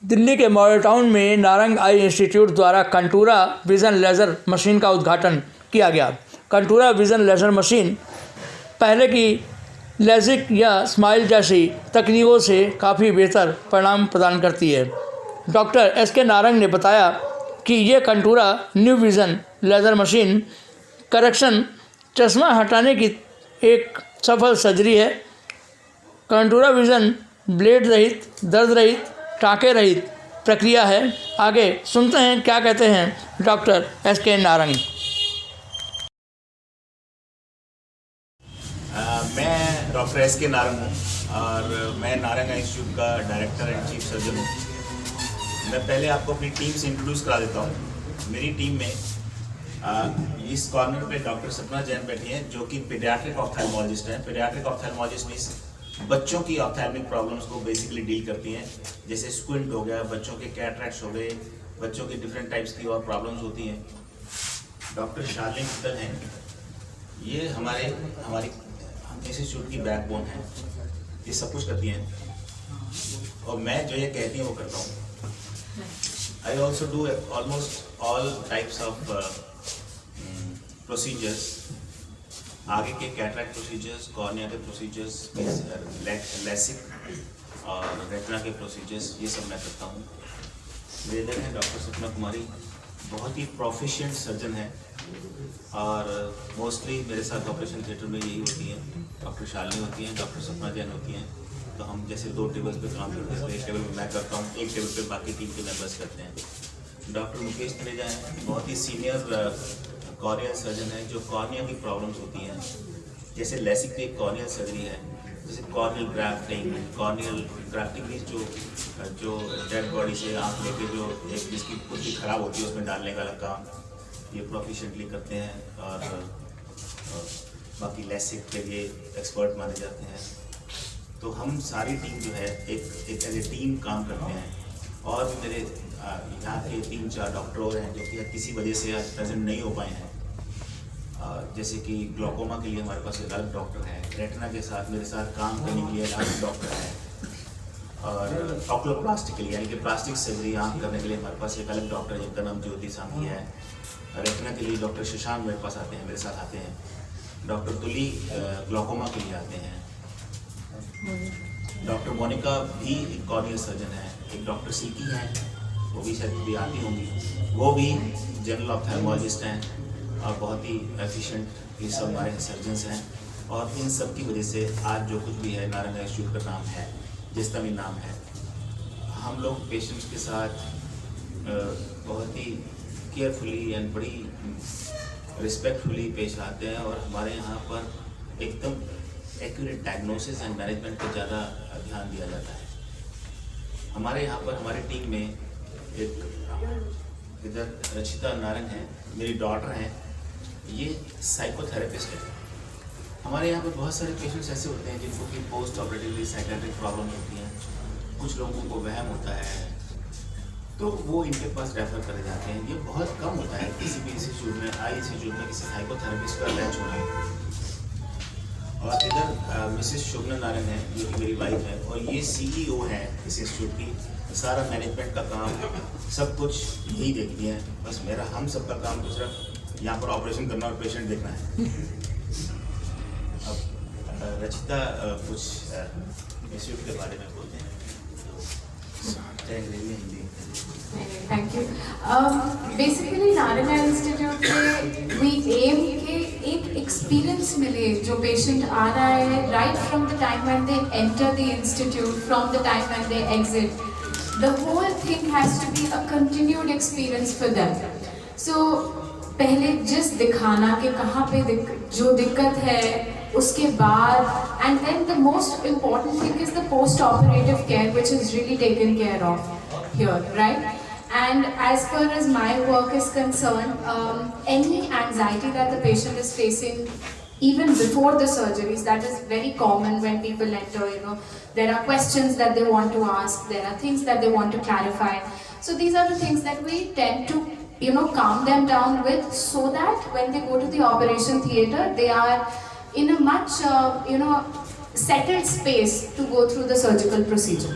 दिल्ली के model town में नारंग आई institute द्वारा कंटूरा विजन लेज़र मशीन का उद्घाटन किया गया। कंटूरा विजन लेज़र मशीन पहले की लेजिक या स्माइल जैसी तकनीकों से काफ़ी बेहतर परिणाम प्रदान करती है। Doctor S K. नारंग ने बताया कि ये Contoura new vision laser machine correction चश्मा हटाने की एक सफल सर्जरी है। कंटूरा विज़न ब्लेड रहित, दर्द रहित, टाँके रहित प्रक्रिया है। आगे सुनते हैं क्या कहते हैं डॉक्टर एस.के. नारंग। मैं डॉक्टर एस.के. नारंग हूँ और मैं नारंग इंस्टीट्यूट का डायरेक्टर एंड चीफ सर्जन हूँ। मैं पहले आपको अपनी टीम से इंट्रोड्यूस करा देता हूँ। मेरी टीम में इस कॉर्नर पे डॉक्टर सपना जैन बैठी हैं जो कि पीडियाट्रिक ऑप्थेल्मोलॉजिस्ट हैं। पीडियाट्रिक ऑप्थेल्मोलॉजिस्ट मींस बच्चों की ऑप्थेल्मिक प्रॉब्लम्स को बेसिकली डील करती हैं, जैसे स्क्विंट हो गया, बच्चों के कैटरैक्ट्स हो गए, बच्चों की डिफरेंट टाइप्स की और प्रॉब्लम्स होती हैं। डॉक्टर शार्लिन मित्तल हैं, ये हमारी इंस्टीट्यूट की बैकबोन है, ये सब कुछ करती हैं और मैं जो ये कहती हैं वो करता हूँ। I also do almost all types of procedures, आगे के कैटरैक्ट प्रोसीजर्स, कॉर्निया के प्रोसीजर्स, लैसिक और रेटिना के प्रोसीजर्स, ये सब मैं करता हूँ। मेरे इधर हैं डॉक्टर सपना कुमारी, बहुत ही प्रोफिशिएंट सर्जन है और मोस्टली मेरे साथ ऑपरेशन थिएटर में यही होती हैं। डॉक्टर शालिनी होती हैं, डॉक्टर सपना जैन होती हैं। तो हम जैसे 2 टेबल्स पे काम करते हैं, एक टेबल पे मैं करता हूँ, एक टेबल पे बाकी टीम के मेंबर्स करते हैं। डॉक्टर मुकेश तनेजा हैं, बहुत ही सीनियर कॉर्नियल सर्जन है जो कॉर्निया की प्रॉब्लम्स होती हैं, जैसे लैसिक की एक कॉर्नियल सर्जरी है, जैसे corneal grafting. Corneal grafting means जो डेड बॉडी से आँख लेके जो एक जिसकी पुट्टी खराब होती है उसमें डालने वाला काम ये प्रोफिशिएंटली करते हैं और बाकी लैसिक के लिए एक्सपर्ट माने जाते हैं। तो हम सारी टीम जो है एक एज ए टीम काम करते हैं और भी मेरे यहाँ के 3-4 डॉक्टर और हैं जो कि किसी वजह से आज प्रेजेंट नहीं हो पाए हैं। जैसे कि ग्लोकोमा के लिए हमारे पास एक अलग डॉक्टर है, रेटिना के साथ मेरे साथ काम करने के लिए अलग डॉक्टर है और ऑक्लोप्लास्टिक के लिए यानी कि प्लास्टिक सर्जरी आँख करने के लिए हमारे पास एक अलग डॉक्टर है जिनका नाम ज्योति सांघी है। रेटिना के लिए डॉक्टर शशांक मेरे पास आते हैं, मेरे साथ आते हैं। डॉक्टर तुली ग्लोकोमा के लिए आते हैं। डॉक्टर मोनिका भी एक कॉर्नियल सर्जन है। एक डॉक्टर सिल्की हैं, वो भी शायद भी आती होंगी, वो भी जनरल ऑप्थेल्मोलॉजिस्ट हैं और बहुत ही एफिशिएंट ये सब हमारे सर्जन्स हैं। और इन सब की वजह से आज जो कुछ भी है नारंग इंस्टीट्यूट का नाम है, जिसका भी नाम है। हम लोग पेशेंट्स के साथ बहुत ही केयरफुली एंड बड़ी रिस्पेक्टफुली पेश आते हैं और हमारे यहाँ पर एकदम एक्यूरेट डायग्नोसिस एंड मैनेजमेंट पर ज़्यादा ध्यान दिया जाता है। हमारे यहाँ पर हमारी टीम में एक इधर रचिता नारंग है, मेरी डॉटर हैं, ये साइकोथेरेपिस्ट है। हमारे यहाँ पर बहुत सारे पेशेंट्स ऐसे होते हैं जिनको कि पोस्ट ऑपरेटिवली साइकेट्रिक प्रॉब्लम होती हैं, कुछ लोगों को वहम होता है तो वो इनके पास रेफर करे जाते हैं। ये बहुत कम होता है किसी भी इंस्टीट्यूट में, आई इंस्टीट्यूट में किसी साइकोथेरेपिस्ट का अटैच होना। और इधर मिसेस शुभना नारंग है जो कि मेरी वाइफ है और ये CEO है इस इंस्टीट्यूट की। सारा मैनेजमेंट का काम सब कुछ यही देखती हैं, बस मेरा हम सब का काम तो सिर्फ यहाँ पर ऑपरेशन करना और पेशेंट देखना है। अब रचिता कुछ इंस्टीट्यूट के बारे में बोलते हैं। Thank you. Basically Narang institute में वी एम के एक एक्सपीरियंस मिले जो पेशेंट आ रहा है right from the time when they enter the institute, from the time when they exit, the whole thing has to be a continued experience for them. So पहले जिस दिखाना के कहाँ पे जो दिक्कत है उसके बाद and then the most important thing is the post operative care which is really taken care of here, right? And as far as my work is concerned, any anxiety that the patient is facing even before the surgeries, that is very common when people enter, there are questions that they want to ask, there are things that they want to clarify. So these are the things that we tend to, calm them down with, so that when they go to the operation theatre, they are in a much settled space to go through the surgical procedure.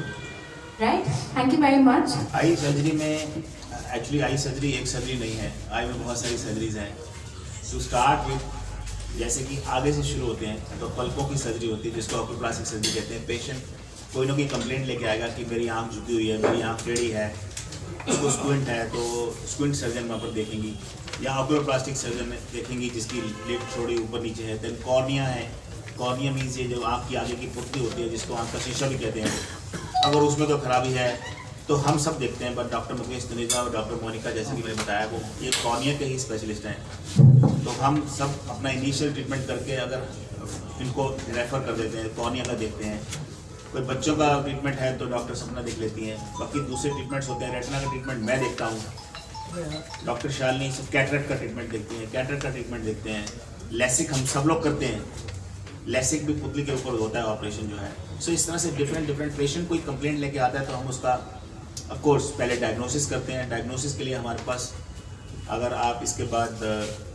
Right? Thank you very much. Eye surgery में actually eye surgery एक surgery नहीं है, आई में बहुत सारी surgeries हैं। To start with, जैसे कि आगे से शुरू होते हैं तो पलकों की सर्जरी होती है जिसको ऑक्यूप्लास्टिक सर्जरी कहते हैं। पेशेंट कोई ना कोई कंप्लेंट लेके आएगा कि मेरी आंख झुकी हुई है, मेरी आंख टेढ़ी है, उसको स्क्विंट है, तो स्क्विंट सर्जन वहाँ पर देखेंगी, या ऑक्यूप्लास्टिक सर्जन देखेंगी जिसकी लिड थोड़ी ऊपर नीचे है। देन कॉर्निया है, कॉर्निया मीन्स ये जो आँख की आगे की पुतली होती है जिसको आँख का शीशा भी कहते हैं, अगर उसमें तो खराबी है तो हम सब देखते हैं। बट डॉक्टर मुकेश तनेजा और डॉक्टर मोनिका, जैसे कि मैंने बताया, वो ये कॉर्निया के ही स्पेशलिस्ट हैं। तो हम सब अपना इनिशियल ट्रीटमेंट करके अगर इनको रेफ़र कर देते हैं, कॉर्निया का देखते हैं। कोई बच्चों का ट्रीटमेंट है तो डॉक्टर सपना देख लेती हैं। बाकी दूसरे ट्रीटमेंट्स होते हैं, रेटिना का ट्रीटमेंट मैं देखता हूँ, डॉक्टर शालिनी सब कैटरेक्ट का ट्रीटमेंट देखती हैं, कैटरेक्ट का ट्रीटमेंट देखते हैं। लेसिक हम सब लोग करते हैं, लेसिक भी पुतली के ऊपर होता है ऑपरेशन जो है। सो इस तरह से डिफरेंट पेशेंट कोई कंप्लेंट लेके आता है तो हम उसका ऑफ कोर्स पहले डायग्नोसिस करते हैं। डायग्नोसिस के लिए हमारे पास, अगर आप इसके बाद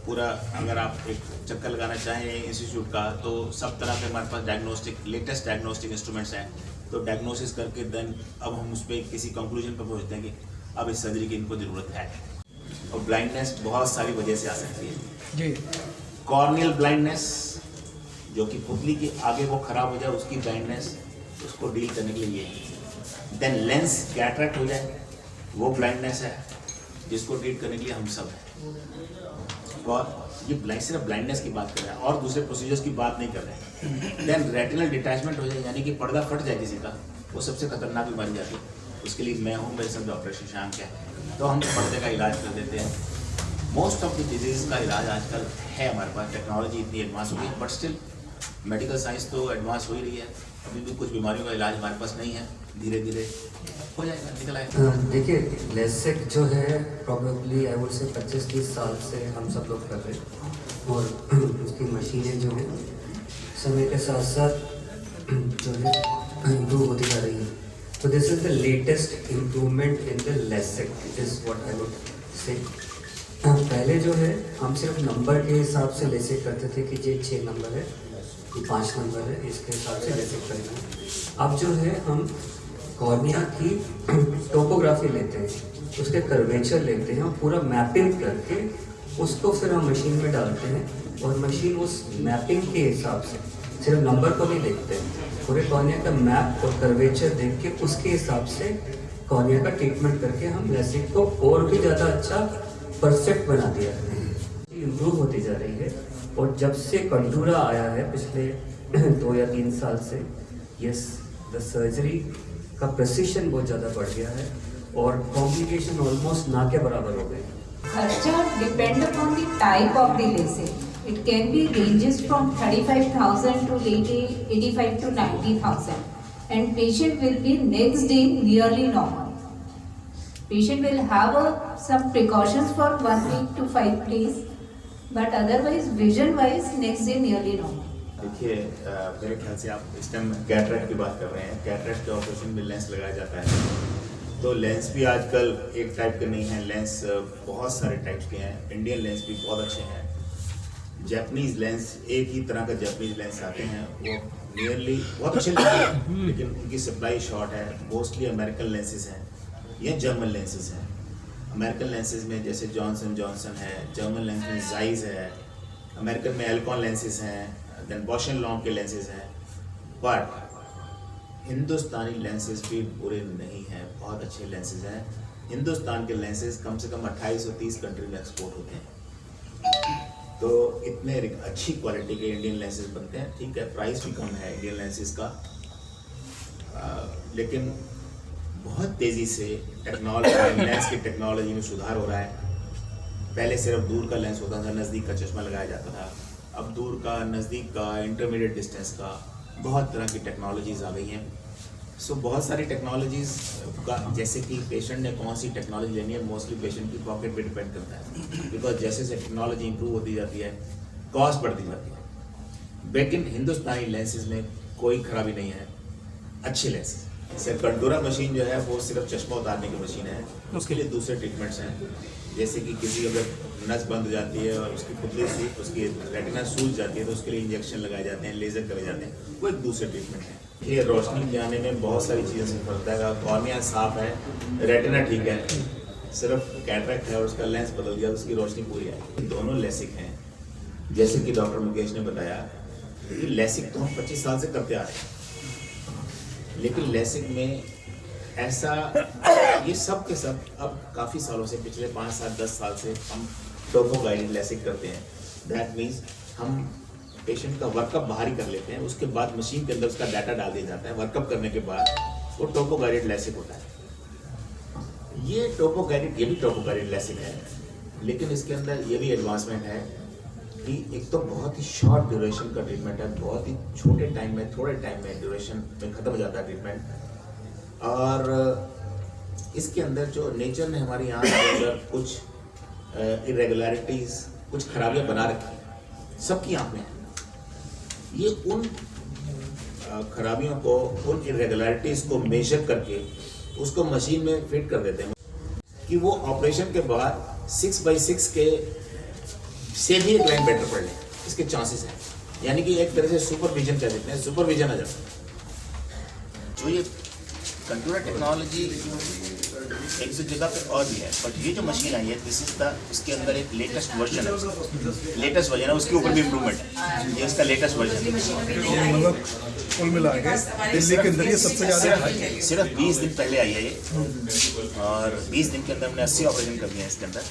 पूरा अगर आप एक चक्कर लगाना चाहें इंस्टीट्यूट का, तो सब तरह के हमारे पास डायग्नोस्टिक लेटेस्ट डायग्नोस्टिक इंस्ट्रूमेंट्स हैं। तो डायग्नोसिस करके देन अब हम उस पर किसी कंक्लूजन पर पहुँचते हैं कि अब इस सर्जरी की इनको ज़रूरत है। और ब्लाइंडनेस बहुत सारी वजह से आ सकती है जी। कॉर्नियल ब्लाइंडनेस, जो कि पुतली के आगे वो खराब हो जाए, उसकी ब्लाइंडनेस, उसको डील करने के लिए। देन लेंस कैटरेक्ट हो जाए, वो ब्लाइंडनेस है जिसको ट्रीट करने के लिए हम सब हैं। और ये सिर्फ ब्लाइंडनेस की बात कर रहे हैं और दूसरे प्रोसीजर्स की बात नहीं कर रहे हैं। देन रेटिनल डिटैचमेंट हो जाए, यानी कि पर्दा फट जाए किसी का, वो सबसे खतरनाक बीमारी जाती है। उसके लिए मैं हूँ, मेरे साथ डॉक्टर शशांक है, तो हम पर्दे का इलाज कर देते हैं। मोस्ट ऑफ द डिजीज़ का इलाज आजकल है हमारे पास, टेक्नोलॉजी इतनी एडवांस हो गई है, बट स्टिल मेडिकल साइंस तो एडवांस हो ही रही है। अभी भी कुछ बीमारियों का इलाज हमारे पास नहीं है, धीरे धीरे हो जाएगा, निकल आएगा। देखिए, लेसिक जो है प्रॉबेबली आई वुड से 25-30 साल से हम सब लोग कर रहे हैं, और उसकी मशीनें जो हैं समय के साथ साथ जो है इम्प्रूव होती जा रही है। तो this is the latest improvement in the LASIK, is what I would say. पहले जो है हम सिर्फ नंबर के हिसाब से लेसिक करते थे कि ये 6 नंबर है, ये 5 नंबर है, इसके हिसाब से लेसिक करेंगे। अब जो है हम कॉर्निया की टोपोग्राफी लेते हैं, उसके कर्वेचर लेते हैं और पूरा मैपिंग करके उसको फिर हम मशीन में डालते हैं, और मशीन उस मैपिंग के हिसाब से सिर्फ नंबर को नहीं देखते, पूरे कॉर्निया का मैप और कर्वेचर देख के उसके हिसाब से कॉर्निया का ट्रीटमेंट करके हम लेसिक को और भी ज़्यादा अच्छा परफेक्ट बना दिया है। इम्प्रूव होती जा रही है, और जब से कंटूरा आया है पिछले 2 या 3 साल से, यस, द सर्जरी का प्रेसिशन बहुत ज़्यादा बढ़ गया है और कॉम्प्लिकेशन ऑलमोस्ट ना के बराबर हो गए। खर्चा depend upon the type of the LASIK. It can be ranges from 35,000 to 85 to 90,000, and patient will be next day nearly normal. Patient will have some precautions for 1 week to 5 days, but otherwise vision wise next day nearly normal. देखिए, मेरे ख्याल से आप इस time cataract की बात कर रहे हैं। कैटरेक्ट के ऑपरेशन में लेंस लगाया जाता है, तो लेंस भी आजकल एक टाइप के नहीं हैं, लेंस बहुत सारे टाइप्स के हैं। इंडियन लेंस भी बहुत अच्छे हैं, जापानीज़ लेंस, एक ही तरह का जापानीज़ लेंस आते हैं, वो नियरली बहुत अच्छे लगते हैं, लेकिन उनकी सप्लाई शॉर्ट है। मोस्टली अमेरिकन लेंसेज हैं या जर्मन लेंसेज हैं। अमेरिकन लेंसेज में जैसे जॉनसन जॉनसन है, जर्मन लेंस में जाइज है, अमेरिकन में एल्कॉन लेंसेज हैं, देन बॉश एंड लॉन्ग के लेंसेज हैं। बट हिंदुस्तानी लेंसेज भी बुरे नहीं हैं, बहुत अच्छे लेंसेज हैं। हिंदुस्तान के लेंसेज कम से कम 2830 कंट्री में एक्सपोर्ट होते हैं, तो इतने अच्छी क्वालिटी के इंडियन लेंसेज बनते हैं। ठीक है, प्राइस भी कम है इंडियन लेंसेज का, लेकिन बहुत तेज़ी से टेक्नोलॉजी, लेंस की टेक्नोलॉजी में सुधार हो रहा है। पहले सिर्फ दूर का लेंस होता था, नज़दीक का चश्मा लगाया जाता था, अब दूर का, नज़दीक का, इंटरमीडिएट डिस्टेंस का, बहुत तरह की टेक्नोलॉजीज़ आ गई हैं। सो बहुत सारी टेक्नोलॉजीज़ का, जैसे कि पेशेंट ने कौन सी टेक्नोलॉजी लेनी है, मोस्टली पेशेंट की पॉकेट पे डिपेंड करता है, बिकॉज जैसे जैसे टेक्नोलॉजी इंप्रूव होती जाती है, कॉस्ट बढ़ती जाती है। लेकिन हिंदुस्तानी लेंसेज में कोई खराबी नहीं है, अच्छे लेंसेज। सर कंटूरा मशीन जो है वो सिर्फ चश्मा उतारने की मशीन है, उसके लिए दूसरे ट्रीटमेंट्स हैं। जैसे कि किसी अगर नस बंद हो जाती है और उसकी पुतली उसकी रेटिना सूज जाती है तो उसके लिए इंजेक्शन लगाए जाते हैं, लेजर करे जाते हैं, वो एक दूसरे ट्रीटमेंट है। ये रोशनी के आने में बहुत सारी चीज़ों से फर्क है। कॉर्निया साफ है, रेटिना ठीक है, सिर्फ कैटरेक्ट है और उसका लेंस बदल गया, उसकी रोशनी पूरी है। दोनों लेसिक हैं, जैसे कि डॉक्टर मुकेश ने बताया कि लेसिक तो हम 25 साल से करते आ रहे हैं, लेकिन लेसिक में ऐसा ये सब के सब अब काफ़ी सालों से, पिछले 5 साल 10 साल से हम टोपो गाइडेड लेसिक करते हैं। दैट मीन्स हम पेशेंट का वर्कअप बाहर ही कर लेते हैं, उसके बाद मशीन के अंदर उसका डाटा डाल दिया जाता है। वर्कअप करने के बाद वो टोपो गाइडेड लेसिक होता है। ये भी टोपो गाइडेड लेसिक है, लेकिन इसके अंदर ये भी एडवांसमेंट है कि एक तो बहुत ही शॉर्ट ड्यूरेशन का ट्रीटमेंट है, बहुत ही छोटे टाइम में, थोड़े टाइम में ड्यूरेशन में ख़त्म हो जाता है ट्रीटमेंट। और इसके अंदर जो नेचर ने हमारी आँख के अंदर कुछ इरेगुलरिटीज़, कुछ खराबियाँ बना रखी हैं, सबकी आँख में है। ये उन खराबियों को, उन इरेगुलरिटीज़ को मेजर करके उसको मशीन में फिट कर देते हैं कि वो ऑपरेशन के बाद 6x6 के से भी एक लाइन बेटर पड़ ले, इसके चांसेस हैं। यानी कि एक तरह से सुपरविजन कह देते हैं, सुपरविजन आ जाता है। जो ये कंट्रोलर टेक्नोलॉजी एक दो जगह पे और भी है, बट ये जो मशीन आई है दिस इज द, इसके अंदर एक लेटेस्ट वर्जन है, उसके ऊपर भी इम्प्रूवमेंट है। ये इसका लेटेस्ट वर्जन है। मतलब कुल मिला के दिल्ली के अंदर ये सबसे ज़्यादा सिर्फ 20 दिन पहले आई है ये, और 20 दिन के अंदर हमने 80 ऑपरेशन कर दिए हैं इसके अंदर।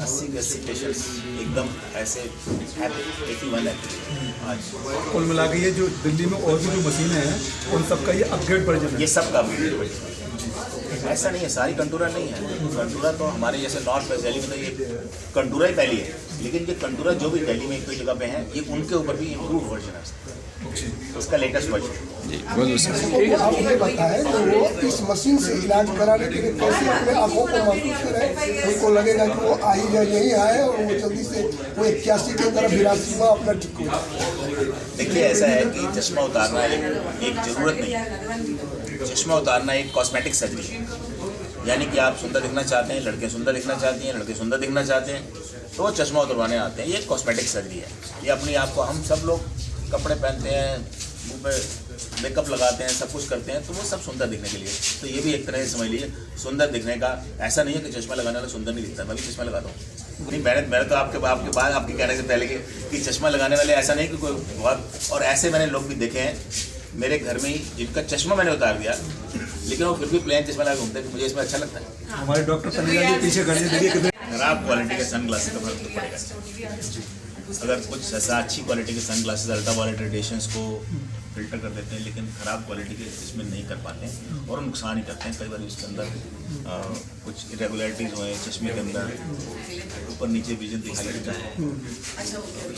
80 के 80 पेशेंट्स एकदम ऐसे हैप्पी, 81 है आज। कुल मिला के ये जो दिल्ली में और भी जो मशीनें हैं उन सबका ये अपग्रेड वर्जन है। ये सब का अपग्रेड वर्जन है। ऐसा नहीं है सारी कंटूरा नहीं है, कंटूरा तो हमारे जैसे नॉर्थ वेस्ट दिल्ली में तो ये कंटूरा ही पहली है, लेकिन ये कंटूरा जो भी दिल्ली में एक दो जगह पे है, ये उनके ऊपर भी इम्प्रूव वर्जन है, उसका लेटेस्ट वर्जन। आपने बताया कि वो इस मशीन से इलाज कराने के लिए कैसे अपने आंखों को महसूस करें, उनको लगेगा कि वो आई या नहीं आए और वो जल्दी से वो 81 के अंदर 82 में अपना ठीक हो जाए। देखिए ऐसा है कि चश्मा उतारना एक ज़रूरत नहीं है, चश्मा उतारना एक कॉस्मेटिक सर्जरी है। यानी कि आप सुंदर दिखना चाहते हैं, लड़के सुंदर दिखना चाहती हैं, लड़के सुंदर दिखना चाहते हैं, तो वो चश्मा उतरवाने आते हैं। ये कॉस्मेटिक सर्जरी है। ये अपने आप को, हम सब लोग कपड़े पहनते हैं, मुँह पे मेकअप लगाते हैं, सब कुछ करते हैं, तो वो सब सुंदर दिखने के लिए। तो ये भी एक तरह से समझ लीजिए सुंदर दिखने का। ऐसा नहीं है कि चश्मा लगाने वाला सुंदर नहीं दिखता, मैं भी चश्मा लगाता हूँ। नहीं, मैंने तो आपके बाद आपके कहने से पहले कि चश्मा लगाने वाले ऐसा नहीं कि कोई बहुत, और ऐसे मैंने लोग भी देखे हैं मेरे घर में ही जिनका चश्मा मैंने उतार दिया, लेकिन वो फिर भी प्लेन चश्मा लगा घूमते हैं, मुझे इसमें अच्छा लगता है। हमारे डॉक्टर तनिया जी पीछे खड़े देखिए खराब क्वालिटी के सन ग्लासेस का फर्क पड़ेगा। अगर कुछ ऐसा अच्छी क्वालिटी के sunglasses ultraviolet radiations को फिल्टर कर देते हैं, लेकिन ख़राब क्वालिटी के इसमें नहीं कर पाते हैं और नुकसान ही करते हैं। कई बार इसके अंदर कुछ इरेगुलरिटीज़ हुए चश्मे के अंदर, ऊपर नीचे विजन दिखाई देता है।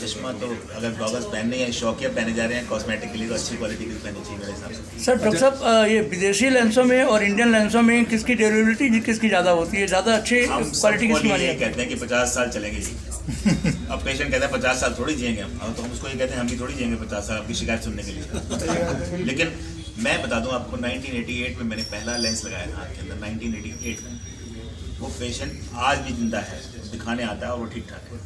चश्मा तो अगर गॉगल्स पहनने या शौकिया पहने जा रहे हैं कॉस्मेटिक के लिए, तो अच्छी क्वालिटी की पहननी चाहिए मेरे हिसाब से। सर डॉक्टर साहब, ये विदेशी लेंसों में और इंडियन लेंसों में किसकी ड्यूरेबिलिटी किसकी ज़्यादा होती है, ज़्यादा अच्छी क्वालिटी किसकी मानी है? कहते हैं कि 50 साल चलेंगे जी। अब पेशेंट कहते हैं 50 साल थोड़ी जिएंगे हम, तो हम उसको ये कहते हैं हम भी थोड़ी जिएंगे 50 साल आपकी शिकायत सुनने के लिए। लेकिन मैं बता दूं आपको, 1988 में मैंने पहला लेंस लगाया था आपके अंदर, 1988 में। वो पेशेंट आज भी जिंदा है, दिखाने आता है और वो ठीक ठाक है।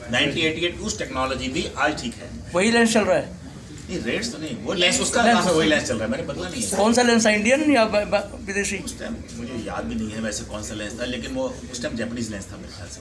1988 उस टेक्नोलॉजी भी आज ठीक है। वही लेंस चल रहा है? नहीं, रेट्स तो नहीं, वो लेंस उसका नाम है, वही लेंस चल रहा है, मैंने बदला नहीं है। कौन सा लेंस है, इंडियन या विदेशी? उस टाइम मुझे याद भी नहीं है वैसे कौन सा लेंस था, लेकिन वो उस टाइम जापानीज लेंस था मेरे ख्याल से।